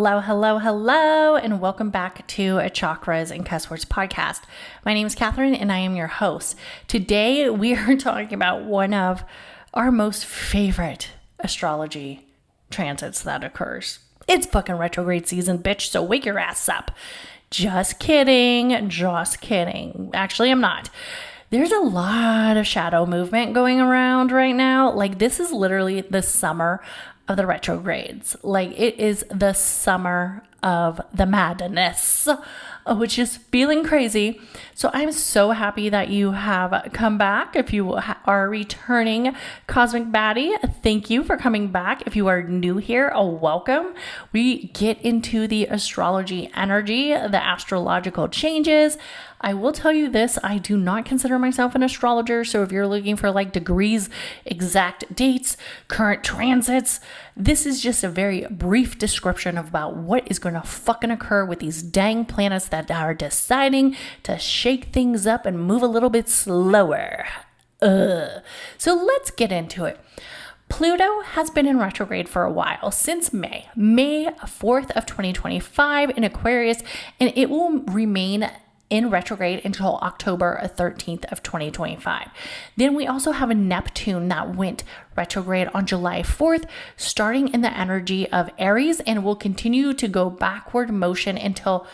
Hello, hello, hello, and welcome back to a Chakras and Cuss Words podcast. My name is Catherine, and I am your host. Today, we are talking about one of our most favorite astrology transits that occurs. It's fucking retrograde season, bitch, so wake your ass up. Just kidding, just kidding. Actually, I'm not. There's a lot of shadow movement going around right now. Like, this is literally the summer of the retrogrades. Like, it is the summer of the madness, which is feeling crazy. So I'm so happy that you have come back. If you are returning cosmic baddie, thank you for coming back. If you are new here, welcome. We get into the astrology energy, the astrological changes. I will tell you this, I do not consider myself an astrologer. So if you're looking for like degrees, exact dates, current transits, this is just a very brief description about what is going to fucking occur with these dang planets that are deciding to shake things up and move a little bit slower. So let's get into it. Pluto has been in retrograde for a while, since May 4th of 2025 in Aquarius, and it will remain in retrograde until October 13th of 2025. Then we also have a Neptune that went retrograde on July 4th, starting in the energy of Aries, and will continue to go backward motion until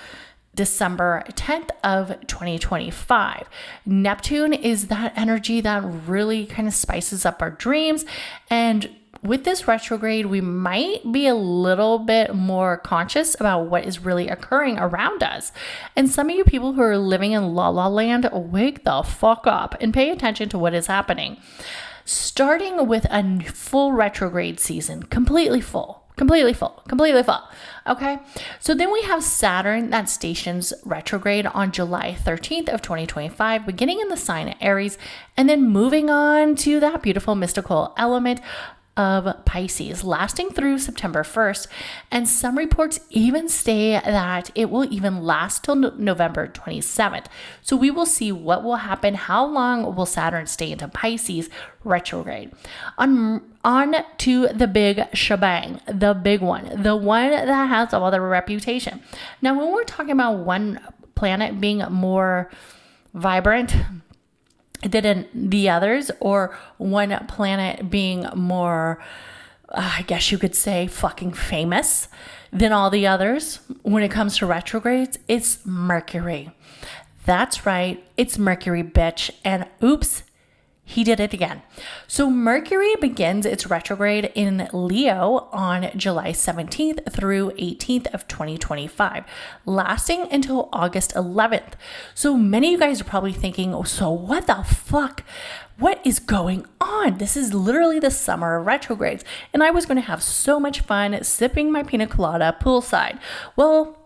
December 10th of 2025. Neptune is that energy that really kind of spices up our dreams, and with this retrograde, we might be a little bit more conscious about what is really occurring around us. And some of you people who are living in la la land, wake the fuck up and pay attention to what is happening. Starting with a full retrograde season, completely full. Okay. So then we have Saturn that stations retrograde on July 13th of 2025, beginning in the sign of Aries, and then moving on to that beautiful mystical element of Pisces, lasting through September 1st. And some reports even say that it will even last till November 27th. So we will see what will happen. How long will Saturn stay into Pisces retrograde? On to the big shebang, the big one, the one that has all the reputation. Now, when we're talking about one planet being more vibrant than the others, or one planet being more, I guess you could say, fucking famous than all the others when it comes to retrogrades, it's Mercury. That's right, it's Mercury, bitch. And oops, he did it again. So Mercury begins its retrograde in Leo on July 17th through 18th of 2025, lasting until August 11th. So many of you guys are probably thinking, oh, so what the fuck? What is going on? This is literally the summer of retrogrades, and I was going to have so much fun sipping my pina colada poolside. Well,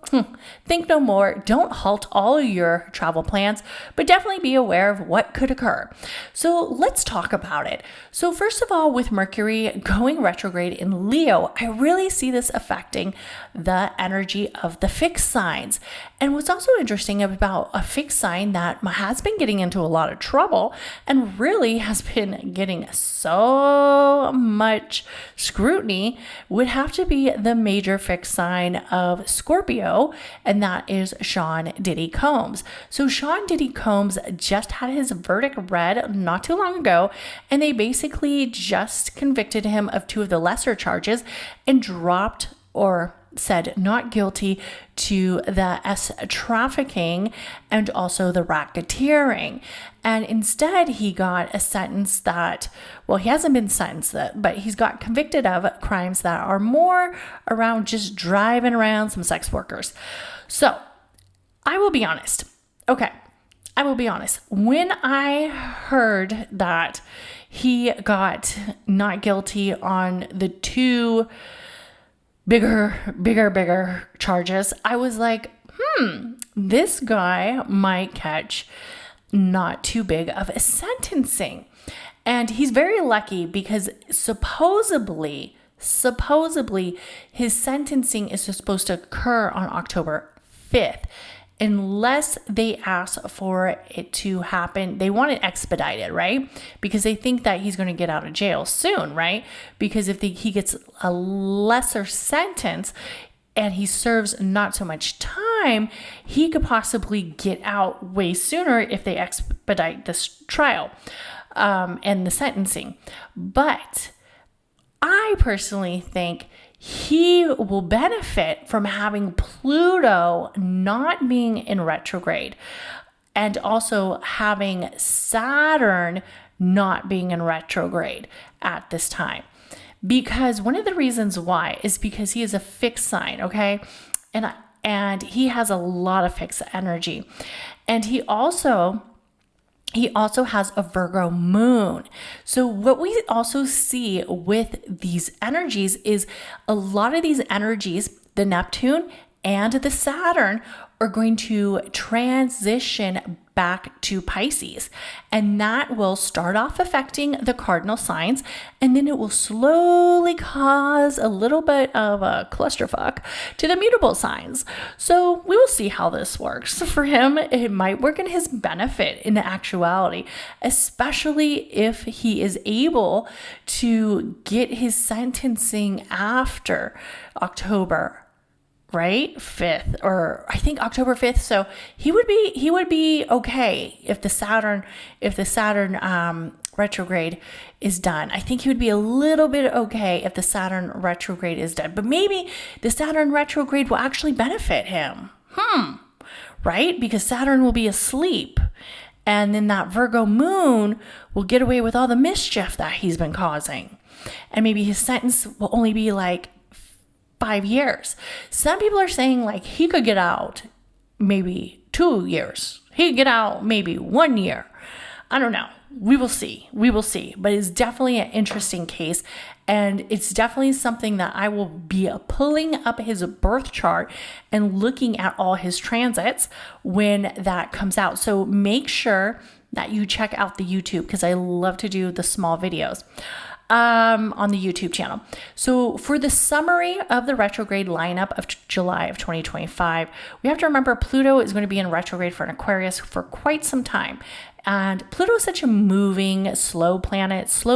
think no more. Don't halt all your travel plans, but definitely be aware of what could occur. So let's talk about it. So first of all, with Mercury going retrograde in Leo, I really see this affecting the energy of the fixed signs. And what's also interesting about a fixed sign that has been getting into a lot of trouble and really has been getting so much scrutiny would have to be the major fixed sign of Scorpio, and that is Sean Diddy Combs. So Sean Diddy Combs just had his verdict read not too long ago, and they basically just convicted him of two of the lesser charges and dropped or said not guilty to the trafficking and also the racketeering. And instead, he got a sentence that, well, he hasn't been sentenced, but he's got convicted of crimes that are more around just driving around some sex workers. So I will be honest. Okay. I will be honest. When I heard that he got not guilty on the two bigger charges, I was like, this guy might catch not too big of a sentencing. And he's very lucky because supposedly his sentencing is supposed to occur on October 5th. Unless they ask for it to happen, they want it expedited, right? Because they think that he's going to get out of jail soon, right? Because if he gets a lesser sentence, and he serves not so much time, he could possibly get out way sooner if they expedite this trial and the sentencing. But I personally think he will benefit from having Pluto not being in retrograde and also having Saturn not being in retrograde at this time. Because one of the reasons why is because he is a fixed sign, okay? And he has a lot of fixed energy. And he also has a Virgo moon. So what we also see with these energies is a lot of these energies, the Neptune and the Saturn, are going to transition back to Pisces. And that will start off affecting the cardinal signs, and then it will slowly cause a little bit of a clusterfuck to the mutable signs. So we will see how this works. For him, it might work in his benefit in actuality, especially if he is able to get his sentencing after October, right? 5th, or I think October 5th. So he would be okay if the Saturn retrograde is done. I think he would be a little bit okay if the Saturn retrograde is done, but maybe the Saturn retrograde will actually benefit him. Right? Because Saturn will be asleep, and then that Virgo moon will get away with all the mischief that he's been causing. And maybe his sentence will only be like 5 years. Some people are saying like he could get out maybe 2 years. He could get out maybe 1 year. I don't know. We will see. But it's definitely an interesting case. And it's definitely something that I will be pulling up his birth chart and looking at all his transits when that comes out. So make sure that you check out the YouTube, because I love to do the small videos on the YouTube channel. So for the summary of the retrograde lineup of July of 2025, we have to remember Pluto is going to be in retrograde for an Aquarius for quite some time. And Pluto is such a moving, slow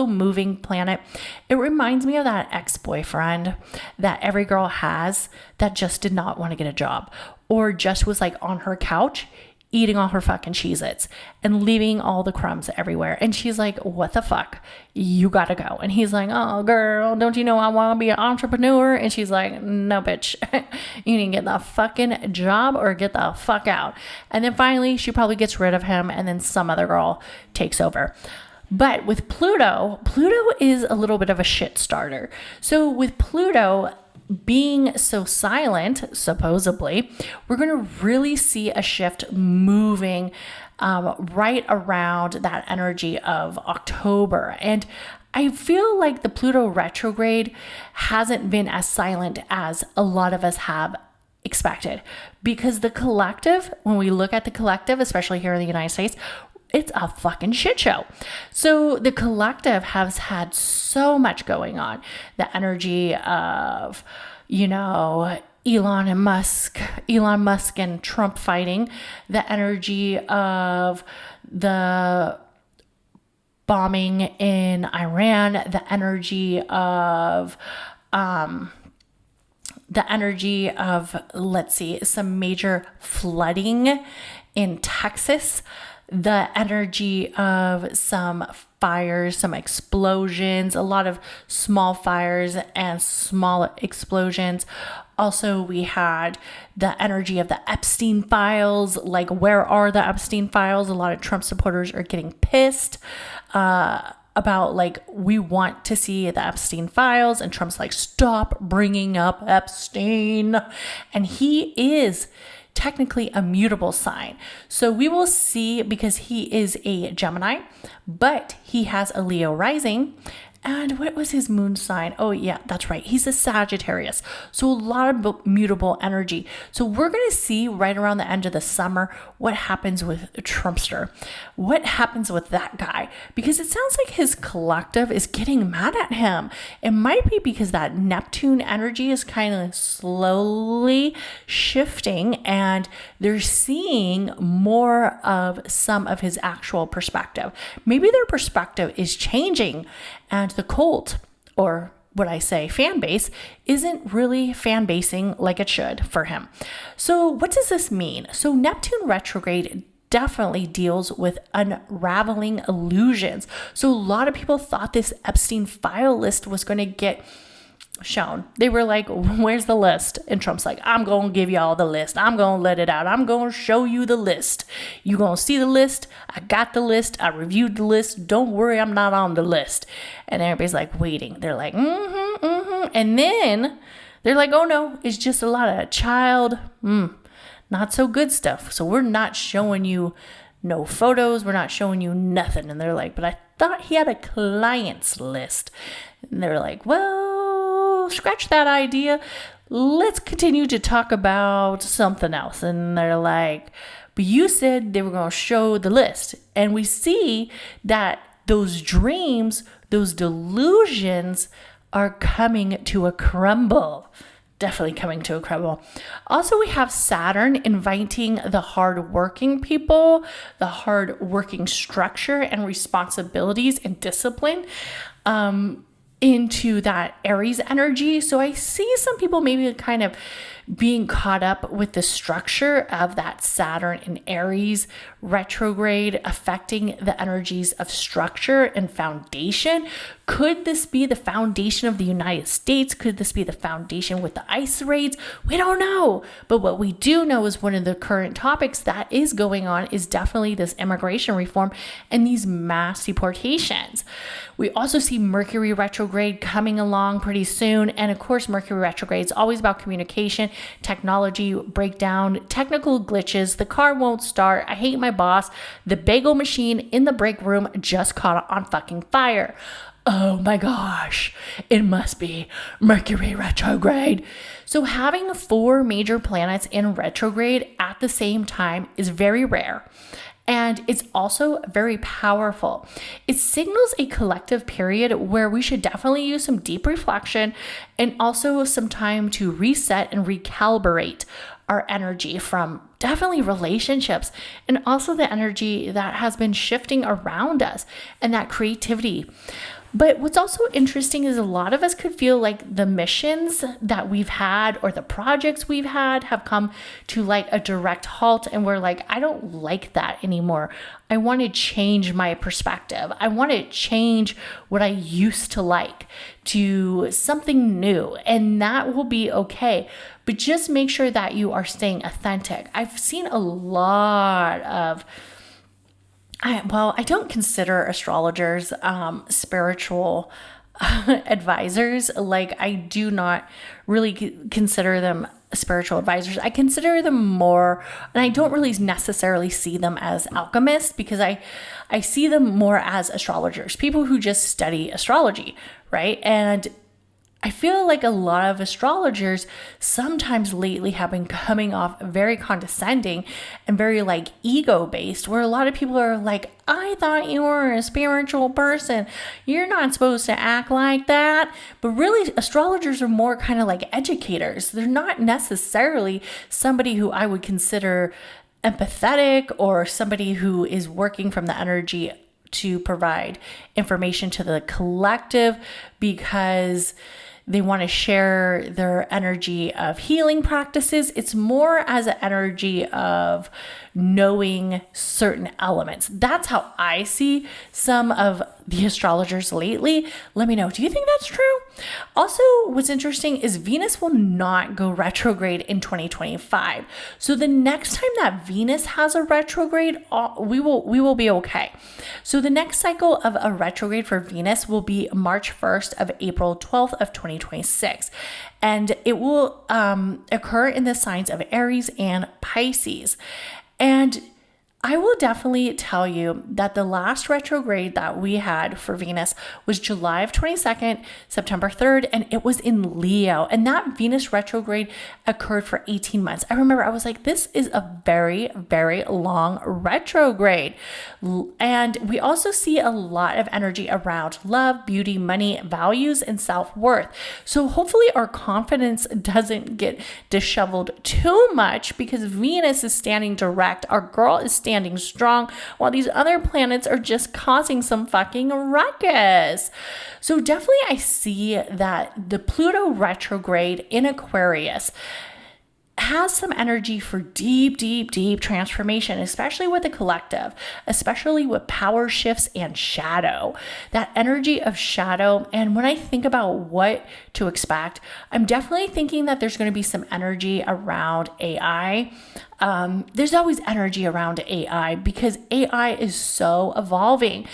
moving planet. It reminds me of that ex-boyfriend that every girl has that just did not want to get a job, or just was like on her couch eating all her fucking Cheez-Its and leaving all the crumbs everywhere. And she's like, what the fuck? You gotta go. And he's like, oh girl, don't you know I want to be an entrepreneur? And she's like, no bitch, you need to get the fucking job or get the fuck out. And then finally she probably gets rid of him, and then some other girl takes over. But with Pluto is a little bit of a shit starter. So with Pluto being so silent, supposedly, we're going to really see a shift moving right around that energy of October. And I feel like the Pluto retrograde hasn't been as silent as a lot of us have expected, because the collective, when we look at the collective, especially here in the United States, it's a fucking shit show. So the collective has had so much going on. The energy of, Elon Musk and Trump fighting, the energy of the bombing in Iran, the energy of, let's see, some major flooding in Texas, the energy of some fires, some explosions, a lot of small fires and small explosions. Also, we had the energy of the Epstein files. Like, where are the Epstein files? A lot of Trump supporters are getting pissed about, like, we want to see the Epstein files. And Trump's like, stop bringing up Epstein. And he is technically a mutable sign. So we will see, because he is a Gemini, but he has a Leo rising. And what was his moon sign? Oh yeah, that's right. He's a Sagittarius. So a lot of mutable energy. So we're going to see right around the end of the summer what happens with Trumpster. What happens with that guy? Because it sounds like his collective is getting mad at him. It might be because that Neptune energy is kind of slowly shifting, and they're seeing more of some of his actual perspective. Maybe their perspective is changing, and the cult, or what I say fan base isn't really fan basing like it should for him. So what does this mean? So Neptune retrograde definitely deals with unraveling illusions. So a lot of people thought this Epstein file list was going to get shown. They were like, where's the list? And Trump's like, I'm going to give y'all the list. I'm going to let it out. I'm going to show you the list. You going to see the list. I got the list. I reviewed the list. Don't worry, I'm not on the list. And everybody's like waiting. They're like, And then they're like, oh no, it's just a lot of child, not so good stuff. So we're not showing you no photos. We're not showing you nothing. And they're like, but I thought he had a clients list. And they're like, well, scratch that idea. Let's continue to talk about something else. And they're like, but you said they were going to show the list. And we see that those dreams, those delusions are coming to a crumble. Definitely coming to a crumble. Also, we have Saturn inviting the hardworking people, the hardworking structure and responsibilities and discipline into that Aries energy. So I see some people maybe kind of being caught up with the structure of that Saturn and Aries retrograde affecting the energies of structure and foundation. Could this be the foundation of the United States? Could this be the foundation with the ICE raids? We don't know. But what we do know is one of the current topics that is going on is definitely this immigration reform and these mass deportations. We also see Mercury retrograde coming along pretty soon. And of course, Mercury retrograde is always about communication, technology breakdown, technical glitches. The car won't start. I hate my boss. The bagel machine in the break room just caught on fucking fire. Oh my gosh, it must be Mercury retrograde. So having 4 major planets in retrograde at the same time is very rare. And it's also very powerful. It signals a collective period where we should definitely use some deep reflection and also some time to reset and recalibrate our energy from definitely relationships and also the energy that has been shifting around us and that creativity. But what's also interesting is a lot of us could feel like the missions that we've had or the projects we've had have come to like a direct halt. And we're like, I don't like that anymore. I want to change my perspective. I want to change what I used to like to something new. And that will be okay. But just make sure that you are staying authentic. I've seen a lot of I don't consider astrologers spiritual advisors. Like, I do not really consider them spiritual advisors. I consider them more, and I don't really necessarily see them as alchemists because I see them more as astrologers, people who just study astrology, right? And I feel like a lot of astrologers sometimes lately have been coming off very condescending and very like ego based, where a lot of people are like, I thought you were a spiritual person. You're not supposed to act like that. But really, astrologers are more kind of like educators. They're not necessarily somebody who I would consider empathetic or somebody who is working from the energy to provide information to the collective because they want to share their energy of healing practices. It's more as an energy of knowing certain elements. That's how I see some of the astrologers lately. Let me know. Do you think that's true? Also, what's interesting is Venus will not go retrograde in 2025. So the next time that Venus has a retrograde, we will be okay. So the next cycle of a retrograde for Venus will be March 1st of April 12th of 2026. And it will occur in the signs of Aries and Pisces. And I will definitely tell you that the last retrograde that we had for Venus was July of 22nd, September 3rd, and it was in Leo. And that Venus retrograde occurred for 18 months. I remember I was like, this is a very, very long retrograde. And we also see a lot of energy around love, beauty, money, values, and self-worth. So hopefully our confidence doesn't get disheveled too much because Venus is standing direct. Our girl is standing standing strong, while these other planets are just causing some fucking ruckus. So definitely I see that the Pluto retrograde in Aquarius has some energy for deep, deep, deep transformation, especially with the collective, especially with power shifts and shadow. That energy of shadow. And when I think about what to expect, I'm definitely thinking that there's going to be some energy around AI. There's always energy around AI because AI is so evolving.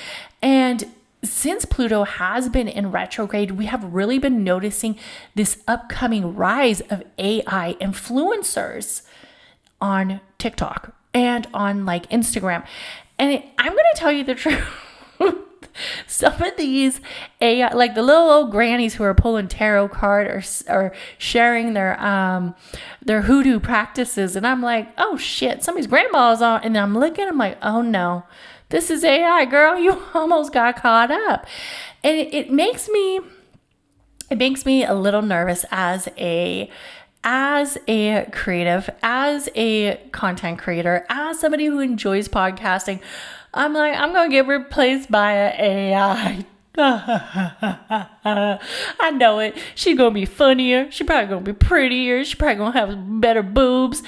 And since Pluto has been in retrograde, we have really been noticing this upcoming rise of AI influencers on TikTok and on like Instagram. And I'm going to tell you the truth. Some of these AI, like the little old grannies who are pulling tarot card or sharing their hoodoo practices. And I'm like, oh shit, somebody's grandma's on. And I'm looking, I'm like, oh no. This is AI, girl. You almost got caught up. And it makes me a little nervous as a creative, as a content creator, as somebody who enjoys podcasting. I'm like, I'm going to get replaced by an AI. I know it. She's going to be funnier. She's probably going to be prettier. She's probably going to have better boobs.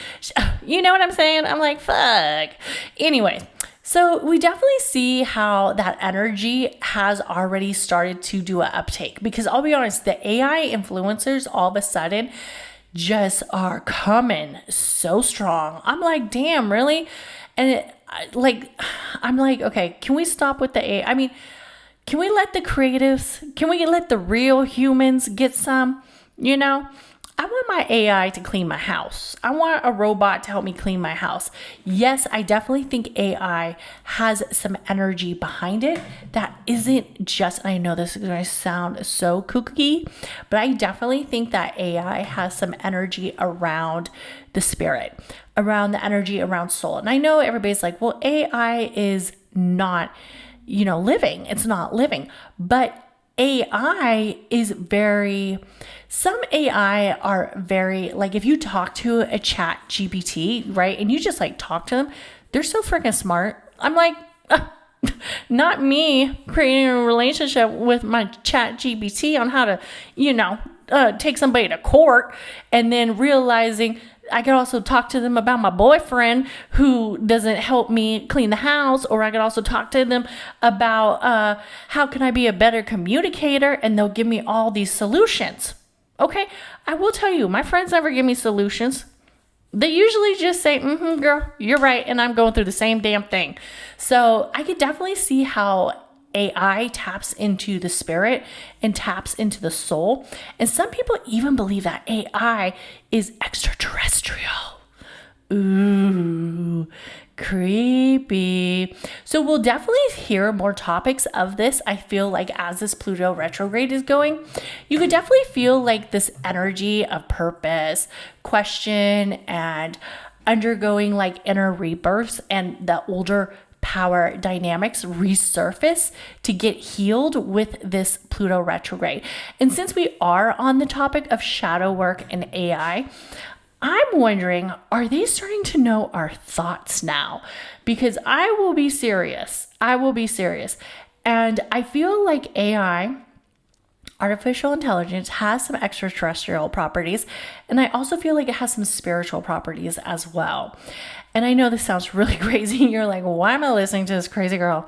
You know what I'm saying? I'm like, fuck. Anyway. So we definitely see how that energy has already started to do an uptake, because I'll be honest, the AI influencers all of a sudden just are coming so strong. I'm like, damn, really? And I'm like, okay, can we stop with the AI? I mean, can we let the creatives, can we let the real humans get some, you know? I want my AI to clean my house. I want a robot to help me clean my house. Yes, I definitely think AI has some energy behind it that isn't just, and I know this is going to sound so kooky, but I definitely think that AI has some energy around the spirit, around the energy around soul. And I know everybody's like, well, AI is not, living. It's not living. But AI is some AI are very, like if you talk to a chat GPT, right? And you just like talk to them, they're so freaking smart. I'm like, not me creating a relationship with my chat GPT on how to, take somebody to court and then realizing I could also talk to them about my boyfriend who doesn't help me clean the house, or I could also talk to them about how can I be a better communicator, and they'll give me all these solutions. Okay, I will tell you, my friends never give me solutions. They usually just say, girl, you're right, and I'm going through the same damn thing. So I could definitely see how AI taps into the spirit and taps into the soul. And some people even believe that AI is extraterrestrial. Ooh, creepy. So we'll definitely hear more topics of this. I feel like as this Pluto retrograde is going, you could definitely feel like this energy of purpose, question, and undergoing like inner rebirths, and the older power dynamics resurface to get healed with this Pluto retrograde. And since we are on the topic of shadow work and AI, I'm wondering, are they starting to know our thoughts now? Because I will be serious. And I feel like AI, artificial intelligence, has some extraterrestrial properties. And I also feel like it has some spiritual properties as well. And I know this sounds really crazy. You're like, why am I listening to this crazy girl?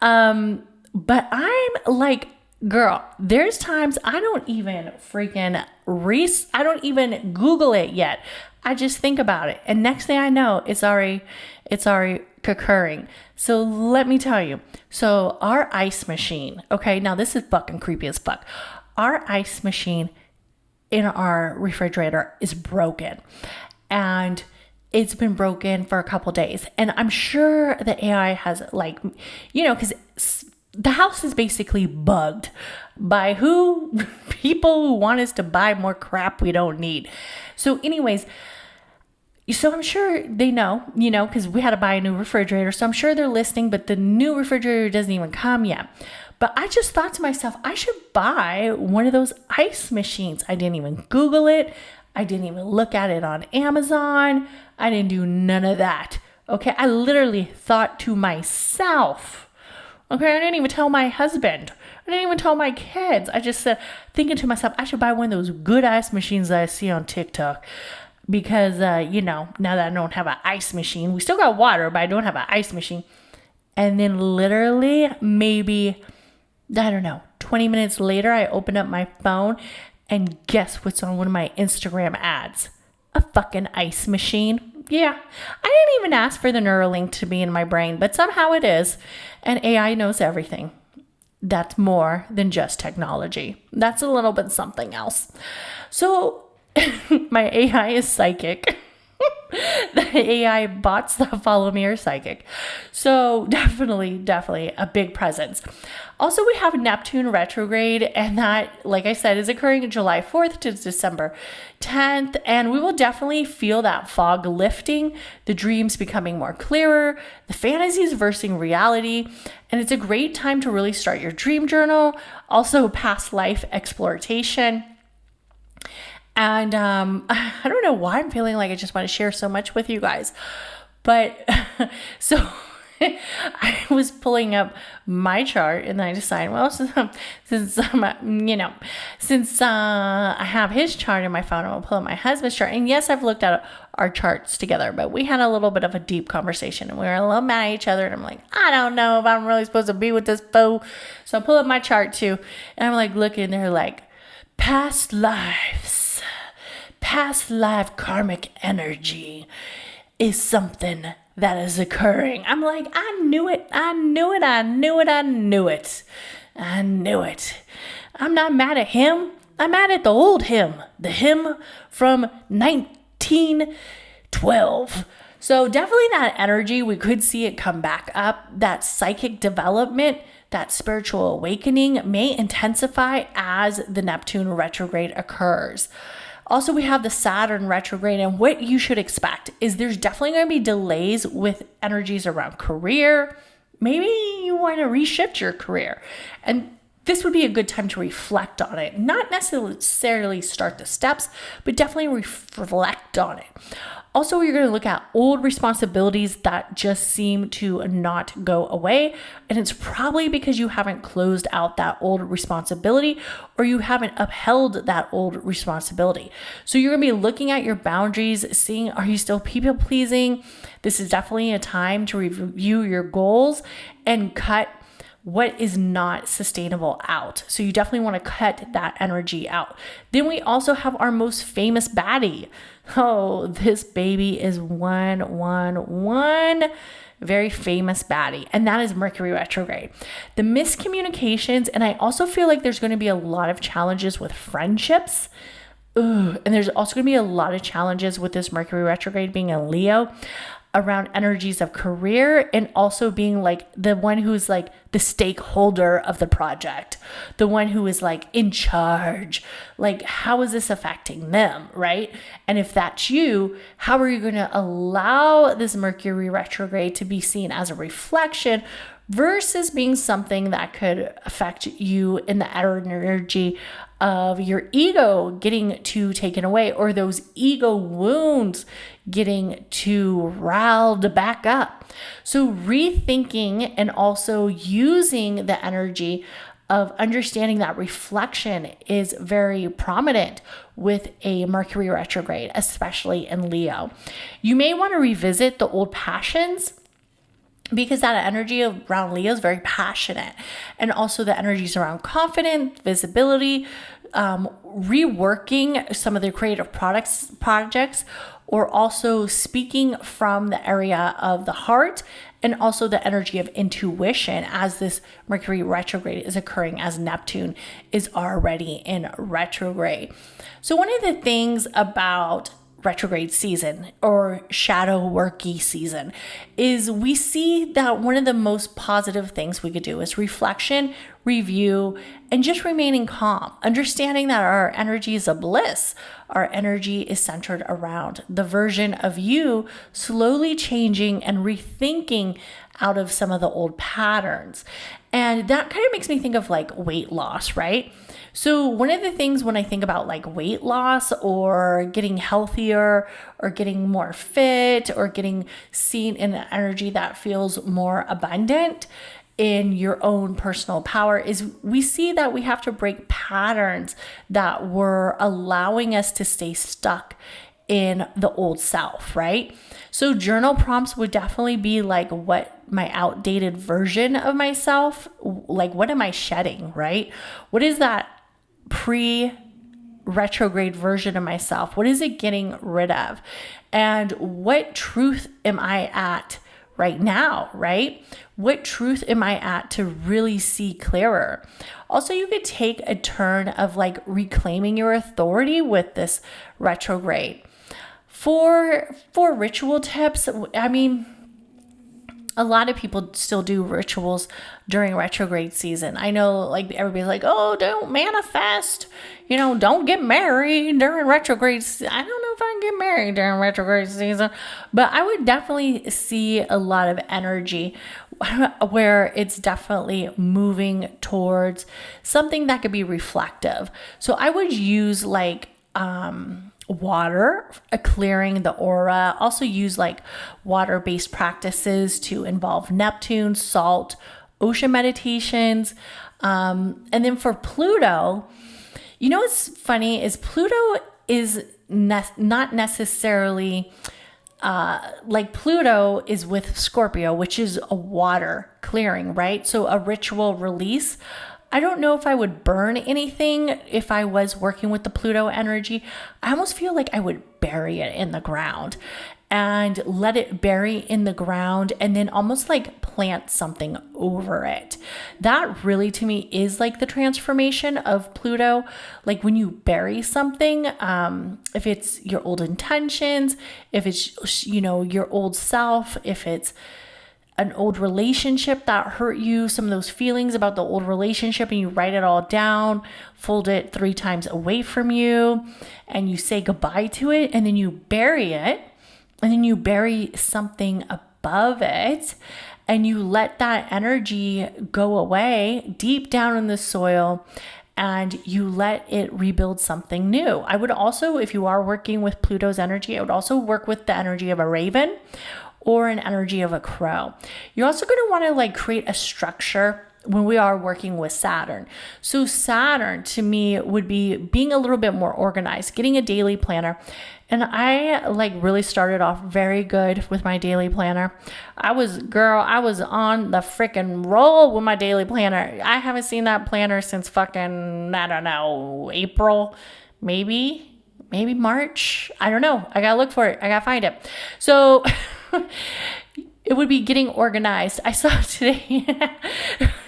But I'm like, girl, there's times I don't even I don't even Google it yet. I just think about it. And next thing I know, it's already occurring. So let me tell you. So our ice machine, okay, now this is fucking creepy as fuck. Our ice machine in our refrigerator is broken. And it's been broken for a couple days. And I'm sure the AI has because the house is basically bugged by people who want us to buy more crap we don't need. So anyways, so I'm sure they know, because we had to buy a new refrigerator. So I'm sure they're listening, but the new refrigerator doesn't even come yet. But I just thought to myself, I should buy one of those ice machines. I didn't even Google it. I didn't even look at it on Amazon. I didn't do none of that. Okay, I literally thought to myself, okay, I didn't even tell my husband. I didn't even tell my kids. I just said, thinking to myself, I should buy one of those good ice machines that I see on TikTok. Because, now that I don't have an ice machine, we still got water, but I don't have an ice machine. And then literally maybe, 20 minutes later, I open up my phone and guess what's on one of my Instagram ads? A fucking ice machine. Yeah, I didn't even ask for the Neuralink to be in my brain, but somehow it is. And AI knows everything. That's more than just technology. That's a little bit something else. So my AI is psychic. The AI bots that follow me are psychic. So definitely a big presence. Also, we have Neptune retrograde, and that, like I said, is occurring July 4th to December 10th. And we will definitely feel that fog lifting, the dreams becoming more clearer, the fantasies versus reality. And it's a great time to really start your dream journal. Also, past life exploration. And I don't know why I'm feeling like I just want to share so much with you guys. But so I was pulling up my chart and then I decided, well, since I have his chart in my phone, I'm going to pull up my husband's chart. And yes, I've looked at our charts together, but we had a little bit of a deep conversation and we were a little mad at each other. And I'm like, I don't know if I'm really supposed to be with this fool. So I pull up my chart too. And I'm like looking there like past lives. Past life karmic energy is something that is occurring. I'm like, I knew it. I'm not mad at him. I'm mad at the old him, the him from 1912. So definitely that energy, we could see it come back up. That psychic development, that spiritual awakening may intensify as the Neptune retrograde occurs. Also, we have the Saturn retrograde, and what you should expect is there's definitely going to be delays with energies around career. Maybe you want to reshift your career, and this would be a good time to reflect on it. Not necessarily start the steps, but definitely reflect on it. Also, you're going to look at old responsibilities that just seem to not go away. And it's probably because you haven't closed out that old responsibility or you haven't upheld that old responsibility. So you're going to be looking at your boundaries, seeing, are you still people pleasing? This is definitely a time to review your goals and cut what is not sustainable out. So you definitely want to cut that energy out. Then we also have our most famous baddie. Oh, this baby is 111. Very famous baddie. And that is Mercury retrograde. The miscommunications, and I also feel like there's going to be a lot of challenges with friendships. And there's also going to be a lot of challenges with this Mercury retrograde being a Leo around energies of career and also being like the one who's like the stakeholder of the project, the one who is like in charge. Like, how is this affecting them, right? And if that's you, how are you going to allow this Mercury retrograde to be seen as a reflection versus being something that could affect you in the energy of your ego getting too taken away or those ego wounds getting too riled back up. So rethinking and also using the energy of understanding that reflection is very prominent with a Mercury retrograde, especially in Leo. You may want to revisit the old passions because that energy around Leo is very passionate. And also the energies around confidence, visibility, reworking some of the creative projects, or also speaking from the area of the heart, and also the energy of intuition as this Mercury retrograde is occurring as Neptune is already in retrograde. So one of the things about retrograde season or shadow worky season is we see that one of the most positive things we could do is reflection, review, and just remaining calm, understanding that our energy is a bliss. Our energy is centered around the version of you slowly changing and rethinking out of some of the old patterns. And that kind of makes me think of like weight loss, right? So one of the things when I think about like weight loss or getting healthier or getting more fit or getting seen in an energy that feels more abundant in your own personal power is we see that we have to break patterns that were allowing us to stay stuck in the old self, right? So journal prompts would definitely be like what my outdated version of myself, like what am I shedding, right? What is that pre-retrograde version of myself? What is it getting rid of? And what truth am I at right now, right? What truth am I at to really see clearer? Also, you could take a turn of like reclaiming your authority with this retrograde. For ritual tips, I mean, a lot of people still do rituals during retrograde season. I know like everybody's like, oh, don't manifest, don't get married during retrograde. I don't know if I can get married during retrograde season, but I would definitely see a lot of energy where it's definitely moving towards something that could be reflective. So I would use like, water, clearing the aura. Also use like water-based practices to involve Neptune, salt, ocean meditations. And then for Pluto, what's funny is Pluto is not necessarily like Pluto is with Scorpio, which is a water clearing, right? So a ritual release. I don't know if I would burn anything if I was working with the Pluto energy. I almost feel like I would bury it in the ground and let it bury in the ground and then almost like plant something over it. That really to me is like the transformation of Pluto. Like when you bury something, if it's your old intentions, if it's, your old self, if it's an old relationship that hurt you, some of those feelings about the old relationship, and you write it all down, fold it 3 times away from you, and you say goodbye to it, and then you bury it, and then you bury something above it, and you let that energy go away deep down in the soil, and you let it rebuild something new. I would also, if you are working with Pluto's energy, I would also work with the energy of a raven or an energy of a crow. You're also going to want to like create a structure when we are working with Saturn. So Saturn to me would be being a little bit more organized, getting a daily planner. And I like really started off very good with my daily planner. I was on the freaking roll with my daily planner. I haven't seen that planner since fucking, I don't know, April, maybe March. I don't know. I gotta look for it. I gotta find it. So it would be getting organized. I saw today.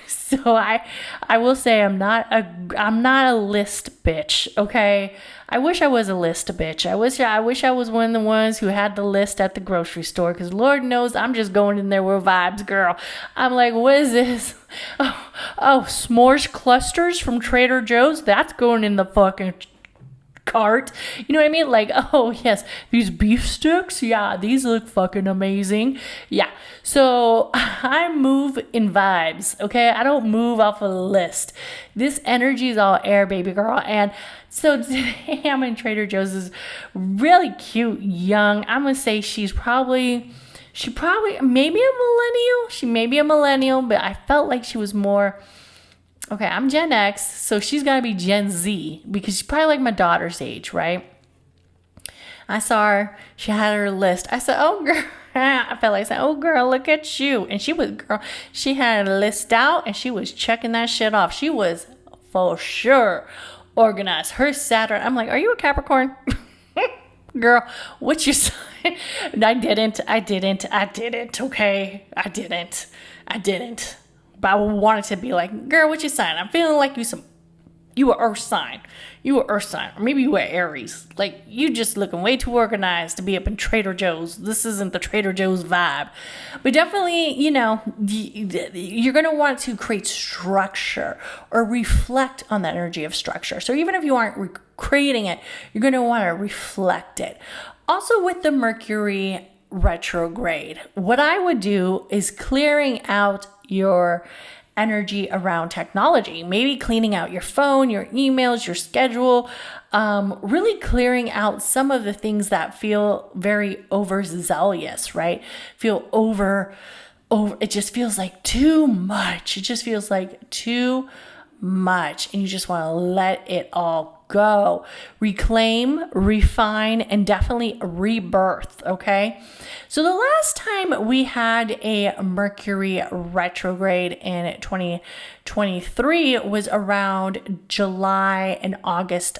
So I will say I'm not a list bitch. Okay. I wish I was a list bitch. I wish I was one of the ones who had the list at the grocery store, because Lord knows I'm just going in there with vibes, girl. I'm like, what is this? Oh, s'mores clusters from Trader Joe's. That's going in the fucking cart. You know what I mean? Like, oh yes, these beef sticks, yeah, these look fucking amazing. Yeah. So I move in vibes, okay? I don't move off a list. This energy is all air, baby girl. And so today I'm in Trader Joe's. Is really cute, young. I'm gonna say she probably maybe a millennial. She may be a millennial, but I felt like she was more. Okay, I'm Gen X, so she's got to be Gen Z because she's probably like my daughter's age, right? I saw her. She had her list. I said, oh, girl. I felt like I said, oh, girl, look at you. And she had a list out and she was checking that shit off. She was for sure organized. Her Saturn. I'm like, are you a Capricorn? Girl, what's your sign? I didn't. Okay, I didn't. But I wanted to be like, girl, what's your sign? I'm feeling like you were Earth sign. Or maybe you were Aries. Like, you just looking way too organized to be up in Trader Joe's. This isn't the Trader Joe's vibe. But definitely, you're going to want to create structure or reflect on the energy of structure. So even if you aren't creating it, you're going to want to reflect it. Also with the Mercury retrograde, what I would do is clearing out your energy around technology, maybe cleaning out your phone, your emails, your schedule, really clearing out some of the things that feel very overzealous, right? Feel over, it just feels like too much. It just feels like too much. And you just want to let it all go. Reclaim, refine, and definitely rebirth. Okay. So the last time we had a Mercury retrograde in 2023 was around July and August.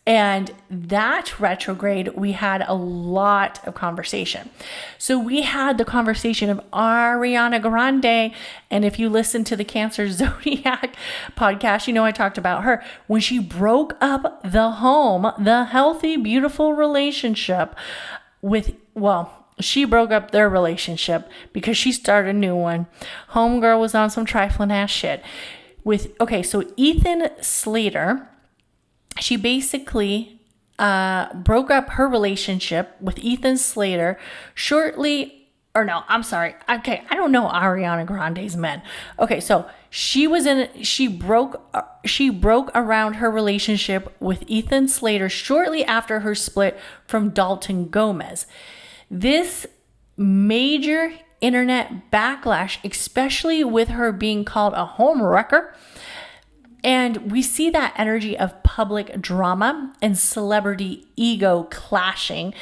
And that retrograde, we had a lot of conversation. So we had the conversation of Ariana Grande. And if you listen to the Cancer Zodiac podcast, you know I talked about her. When she broke up the home, the healthy, beautiful relationship she broke up their relationship because she started a new one. Homegirl was on some trifling ass shit. So Ethan Slater, she basically broke up her relationship with Ethan Slater I don't know Ariana Grande's men. Okay, so she broke around her relationship with Ethan Slater shortly after her split from Dalton Gomez. This major internet backlash, especially with her being called a home wrecker. And we see that energy of public drama and celebrity ego clashing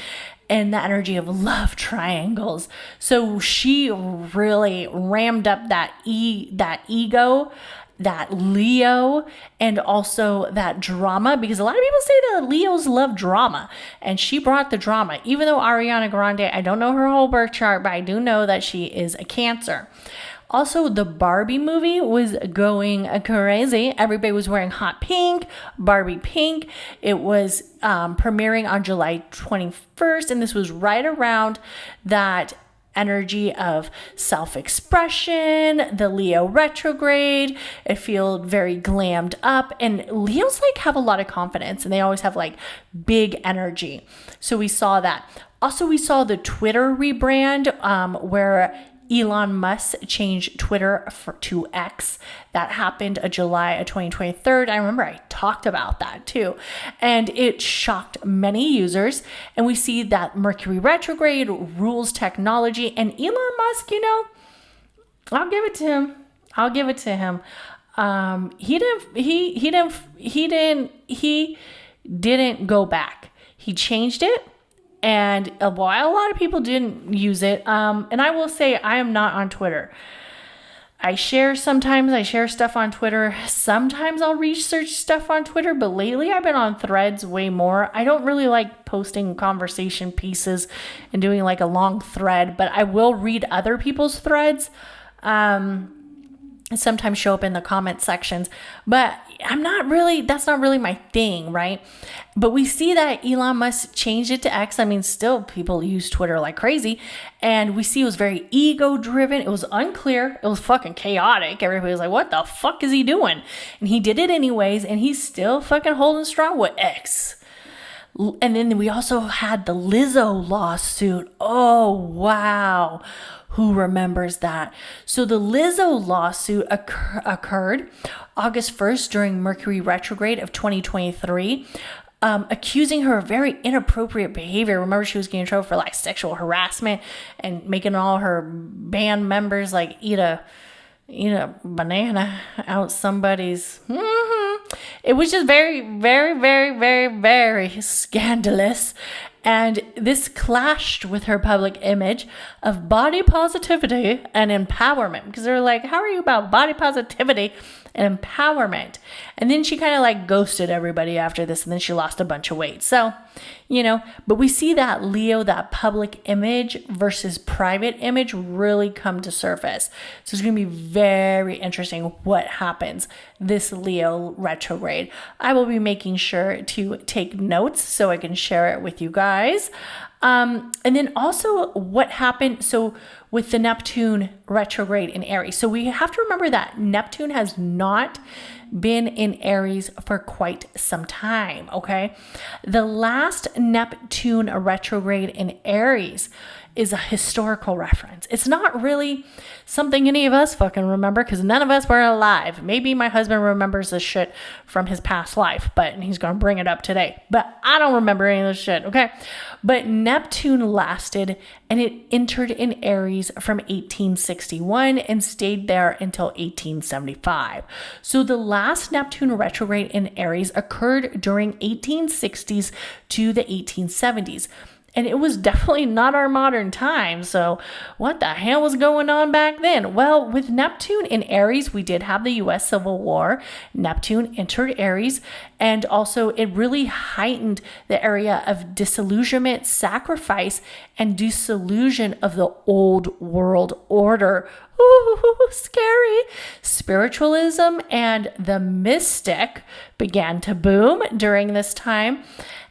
and the energy of love triangles. So she really rammed up that ego, that Leo, and also that drama, because a lot of people say that Leos love drama, and she brought the drama. Even though Ariana Grande, I don't know her whole birth chart, but I do know that she is a Cancer. Also, the Barbie movie was going crazy. Everybody was wearing hot pink, Barbie pink. It was premiering on July 21st, and this was right around that energy of self-expression, the Leo retrograde. It feels very glammed up, and Leos have a lot of confidence, and they always have big energy. So we saw that. Also, we saw the Twitter rebrand where Elon Musk changed Twitter to X. That happened July of 2023. I remember I talked about that too. And it shocked many users. And we see that Mercury retrograde rules technology. And Elon Musk, I'll give it to him. He didn't go back. He changed it. And while a lot of people didn't use it, and I will say I am not on Twitter. I share stuff on Twitter. Sometimes I'll research stuff on Twitter, but lately I've been on Threads way more. I don't really like posting conversation pieces and doing a long thread, but I will read other people's threads. Sometimes show up in the comment sections, but that's not really my thing, right? But we see that Elon Musk changed it to X. I mean, still people use Twitter like crazy, and we see it was very ego driven. It was unclear. It was fucking chaotic. Everybody was like, what the fuck is he doing? And he did it anyways, and he's still fucking holding strong with X. And then we also had the Lizzo lawsuit. Oh, wow. Who remembers that? So the Lizzo lawsuit occurred August 1st during Mercury retrograde of 2023, accusing her of very inappropriate behavior. Remember, she was getting in trouble for sexual harassment and making all her band members eat a banana out somebody's. It was just very, very, very, very, very scandalous. And this clashed with her public image of body positivity and empowerment, because they're like, how are you about body positivity and empowerment? And then she kind of ghosted everybody after this, and then she lost a bunch of weight. So, but we see that Leo, that public image versus private image really come to surface. So it's going to be very interesting what happens this Leo retrograde. I will be making sure to take notes so I can share it with you guys. And then also what happened. So with the Neptune retrograde in Aries. So we have to remember that Neptune has not been in Aries for quite some time, okay? The last Neptune retrograde in Aries is a historical reference. It's not really something any of us fucking remember because none of us were alive. Maybe my husband remembers this shit from his past life, but he's going to bring it up today. But I don't remember any of this shit, okay? But Neptune lasted and it entered in Aries from 1861 and stayed there until 1875. So the last Neptune retrograde in Aries occurred during 1860s to the 1870s. And it was definitely not our modern time. So what the hell was going on back then? Well, with Neptune in Aries, we did have the US Civil War. Neptune entered Aries, and also it really heightened the area of disillusionment, sacrifice, and dissolution of the old world order. Ooh, scary. Spiritualism and the mystic began to boom during this time.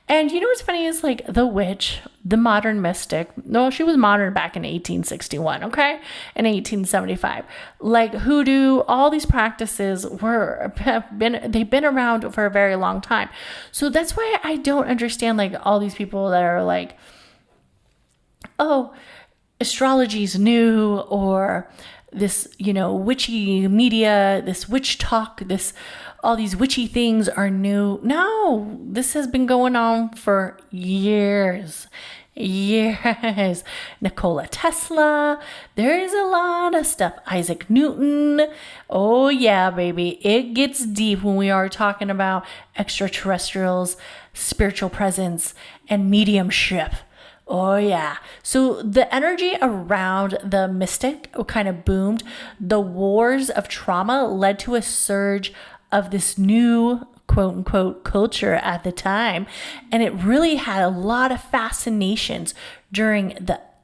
And you know what's funny is like the witch, the modern mystic. No, she was modern back in 1861, okay? In 1875. Like hoodoo, all these practices they've been around for a very long time. So that's why I don't understand like all these people that are like, oh, astrology's new, or this, witchy media, this witch talk, all these witchy things are new. No, this has been going on for years. Nikola Tesla, there's a lot of stuff. Isaac Newton. Oh yeah, baby. It gets deep when we are talking about extraterrestrials, spiritual presence, and mediumship. Oh yeah. So the energy around the mystic kind of boomed. The wars of trauma led to a surge of this new quote unquote culture at the time. And it really had a lot of fascinations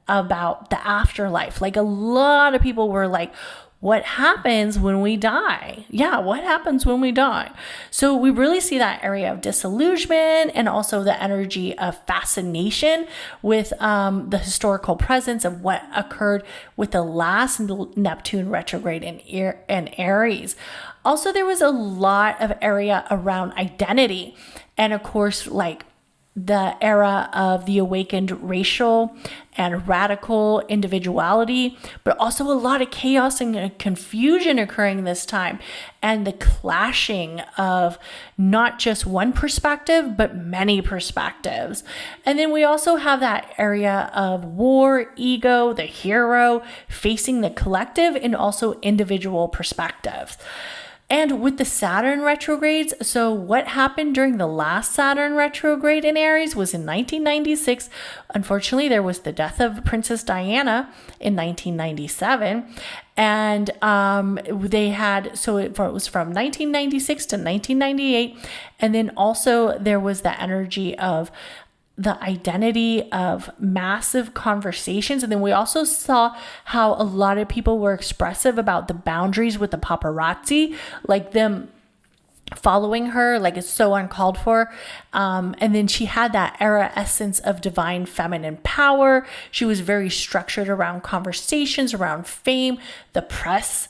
about the afterlife. Like a lot of people were like, what happens when we die? Yeah, what happens when we die? So we really see that area of disillusionment and also the energy of fascination with the historical presence of what occurred with the last Neptune retrograde in Aries. Also, there was a lot of area around identity. And of course, like the era of the awakened racial and radical individuality, but also a lot of chaos and confusion occurring this time, and the clashing of not just one perspective, but many perspectives. And then we also have that area of war, ego, the hero, facing the collective, and also individual perspectives. And with the Saturn retrogrades, so what happened during the last Saturn retrograde in Aries was in 1996. Unfortunately, there was the death of Princess Diana in 1997. And it was from 1996 to 1998. And then also there was the energy of the identity of massive conversations. And then we also saw how a lot of people were expressive about the boundaries with the paparazzi, like them following her, like it's so uncalled for. And then she had that era essence of divine feminine power. She was very structured around conversations, around fame, the press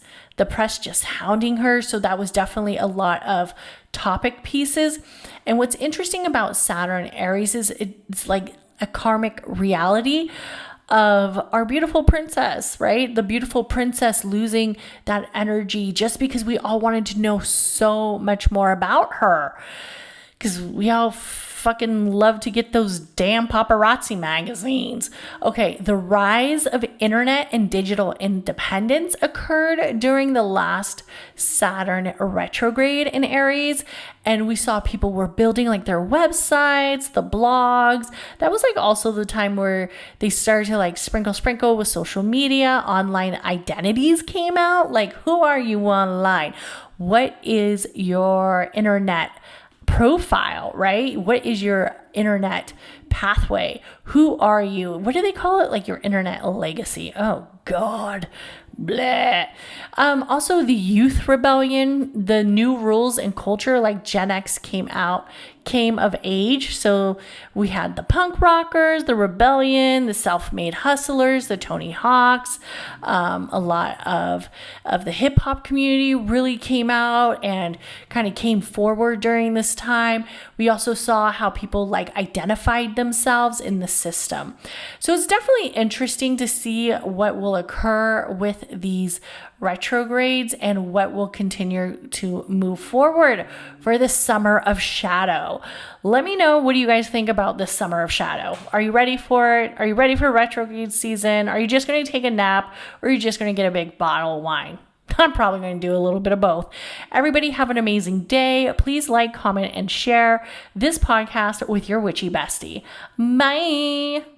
just hounding her. So that was definitely a lot of topic pieces. And what's interesting about Saturn Aries is it's like a karmic reality of our beautiful princess, right? The beautiful princess losing that energy just because we all wanted to know so much more about her. Because we all fucking love to get those damn paparazzi magazines. Okay, the rise of internet and digital independence occurred during the last Saturn retrograde in Aries. And we saw people were building like their websites, the blogs. That was like also the time where they started to like sprinkle with social media. Online identities came out. Like, who are you online? What is your internet profile, right? What is your internet pathway? Who are you? What do they call it? Like your internet legacy. Oh God. Bleh. Also the youth rebellion, the new rules and culture like Gen X came came of age. So we had the punk rockers, the rebellion, the self-made hustlers, the Tony Hawks. A lot of the hip hop community really came out and kind of came forward during this time. We also saw how people like identified themselves in the system. So it's definitely interesting to see what will occur with these retrogrades and what will continue to move forward for the summer of shadow. Let me know, what do you guys think about this summer of shadow? Are you ready for it? Are you ready for retrograde season? Are you just going to take a nap, or are you just going to get a big bottle of wine? I'm probably going to do a little bit of both. Everybody have an amazing day. Please like, comment, and share this podcast with your witchy bestie. Bye.